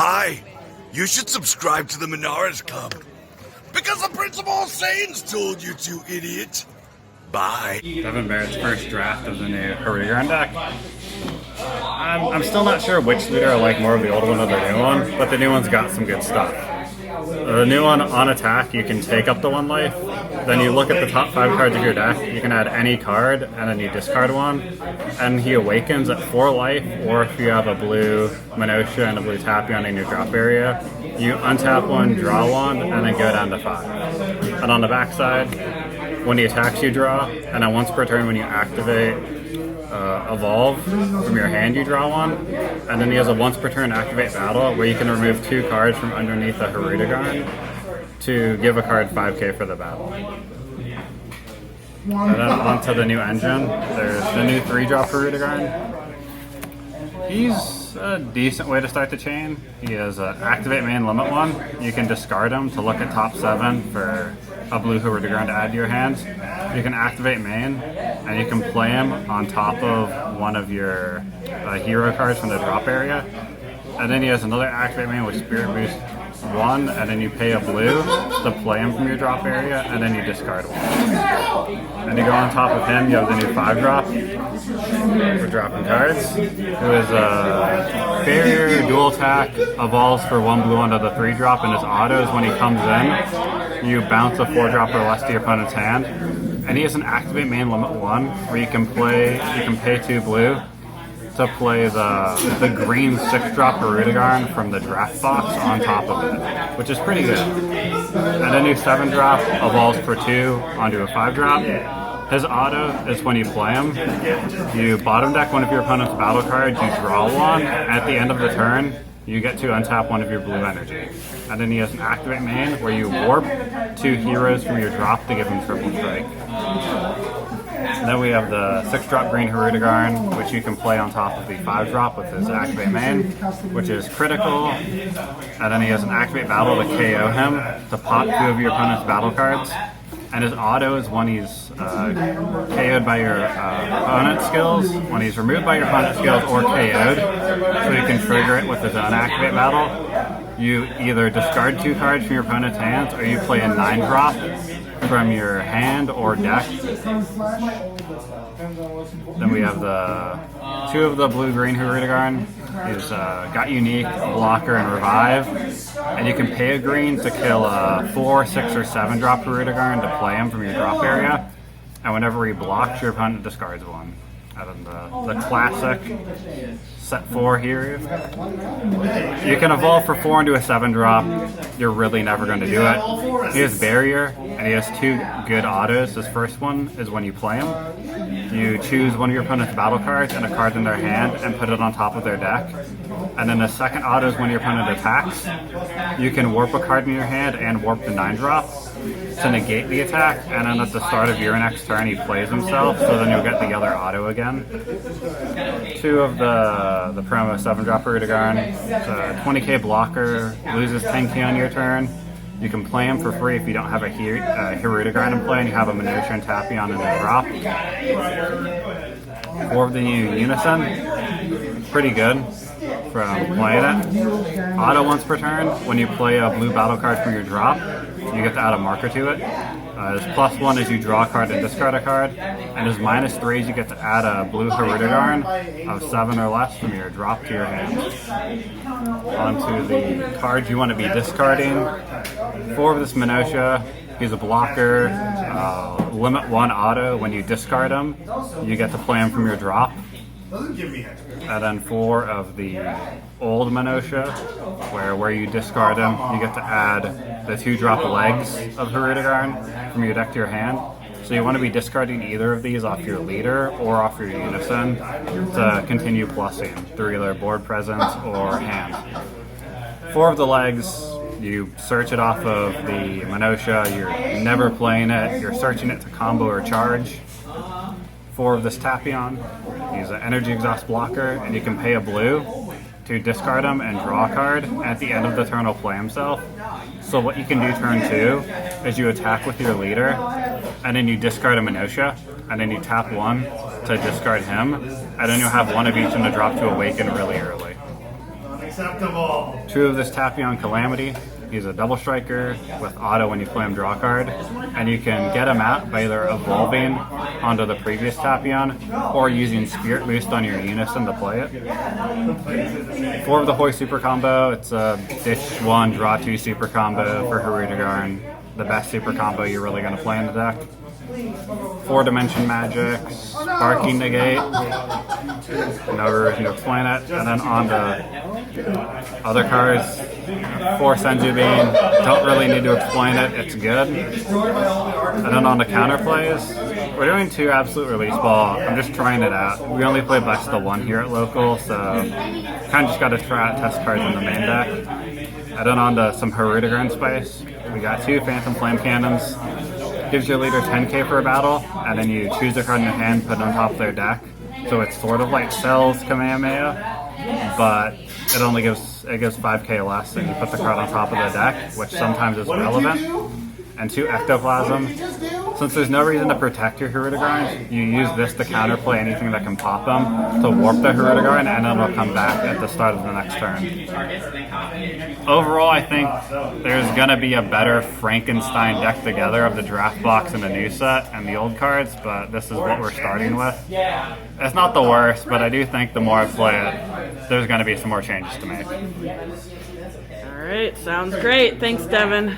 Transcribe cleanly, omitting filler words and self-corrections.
Hi, you should subscribe to the Minaris Club. Because the Principal Saiyans told you to, idiot. Bye. Devin Barrett's first draft of the new Hirudegarn deck. I'm still not sure which leader I like more of, the old one or the new one, but the new one's got some good stuff. The new one, on attack, you can take up to 1 life. Then you look at the top 5 cards of your deck, you can add any card, and then you discard one. And he awakens at 4 life, or if you have a blue Minotia and a blue Tapion in your drop area, you untap one, draw one, and then go down to 5. And on the backside, when he attacks, you draw, and then once per turn when you activate Evolve from your hand, you draw one, and then he has a once per turn activate battle where you can remove 2 cards from underneath the Hirudegarn to give a card 5k for the battle. And then onto the new engine, there's the new 3-drop Hirudegarn. He's a decent way to start the chain. He has an activate main limit 1. You can discard him to look at top 7 for a blue Hirudegarn to add to your hand. You can activate main, and you can play him on top of one of your hero cards from the drop area. And then he has another activate main with Spirit Boost 1, and then you pay a blue to play him from your drop area, and then you discard 1. And you go on top of him, you have the new 5-drop for dropping cards, who is a barrier, dual attack, evolves for 1 blue onto the 3-drop, and his autos when he comes in, you bounce a 4-drop or less to your opponent's hand. And he has an activate main limit 1, where you can pay 2 blue to play the green 6-drop Hirudegarn from the draft box on top of it, which is pretty good. And a new 7-drop evolves for 2 onto a 5-drop. His auto is when you play him, you bottom deck one of your opponent's battle cards, you draw one, at the end of the turn, you get to untap one of your blue energy. And then he has an activate main where you warp 2 heroes from your drop to give him triple strike. And then we have the 6-drop green Hirudegarn, which you can play on top of the 5-drop with his activate main, which is critical. And then he has an activate battle to KO him, to pop 2 of your opponent's battle cards. And his auto is when he's KO'd by your opponent's skills, when he's removed by your opponent's skills, or KO'd, so you can trigger it with his own activate battle. You either discard 2 cards from your opponent's hands, or you play a 9-drop from your hand or deck. Then we have the 2 of the blue-green Hirudegarn. He's got unique, blocker, and revive. And you can pay a green to kill a 4, 6, or 7-drop Hirudegarn to play him from your drop area. And whenever he blocks, your opponent discards 1. And then the classic set 4 here. You can evolve for 4 into a 7-drop. You're really never going to do it. He has barrier, and he has 2 good autos. His first one is when you play him. You choose one of your opponent's battle cards and a card in their hand and put it on top of their deck. And then the second auto is when your opponent attacks. You can warp a card in your hand and warp the 9-drop to negate the attack, and then at the start of your next turn he plays himself, so then you'll get the other auto again. 2 of the promo 7-drop Hirudegarn. It's a 20k blocker, loses 10k on your turn. You can play him for free if you don't have a Hirudegarn in play and you have a Minotia and Tapion in a drop. 4 of the new Unison, pretty good from playing it. Auto once per turn, when you play a blue battle card from your drop, you get to add a marker to it. His +1 is you draw a card and discard a card, and his -3 is you get to add a blue Hirudegarn of 7 or less from your drop to your hand. Onto the cards you want to be discarding. 4 of this Minotia. He's a blocker. Limit 1 auto. When you discard him, you get to play him from your drop. And then 4 of the old Minotia, where you discard him, you get to add the 2-drop legs of Hirudegarn from your deck to your hand. So you want to be discarding either of these off your leader or off your Unison to continue plussing through either board presence or hand. 4 of the legs, you search it off of the Minotia, you're never playing it, you're searching it to combo or charge. 4 of this Tapion, he's an energy exhaust blocker, and you can pay a blue to discard him and draw a card. At the end of the turn, he'll play himself. So what you can do turn 2 is you attack with your leader, and then you discard a Minotia, and then you tap 1 to discard him, and then you'll have 1 of each in the drop to awaken really early. Two of this Tapion Calamity. He's a double striker with auto when you play him draw card, and you can get him out by either evolving onto the previous Tapion or using Spirit Boost on your Unison to play it. 4 of the Hoi super combo. It's a Dish 1, Draw 2 super combo for Hirudegarn. The best super combo you're really going to play in the deck. 4 Dimension Magic, Sparking Negate, no reason to explain it, and then on to other cards. 4 Senzu Bean, don't really need to explain it, it's good. And then on the counterplays, we're doing 2 Absolute Release Ball. I'm just trying it out. We only play best of 1 here at local, so kind of just got to try out test cards in the main deck. And then on to some Hirudegarn Spice. We got 2 Phantom Flame Cannons. Gives your leader 10k for a battle, and then you choose a card in your hand, put it on top of their deck. So it's sort of like Cell's Kamehameha, but it only gives 5k less, and you put the card on top of the deck, which sometimes is relevant. And 2 Ectoplasm. Since there's no reason to protect your Hirudegarn, you use this to counterplay anything that can pop them, to warp the Hirudegarn, and then it'll come back at the start of the next turn. Overall, I think there's going to be a better Frankenstein deck together of the draft box and the new set and the old cards, but this is what we're starting with. It's not the worst, but I do think the more I play it, there's going to be some more changes to make. All right, sounds great. Thanks, Devin.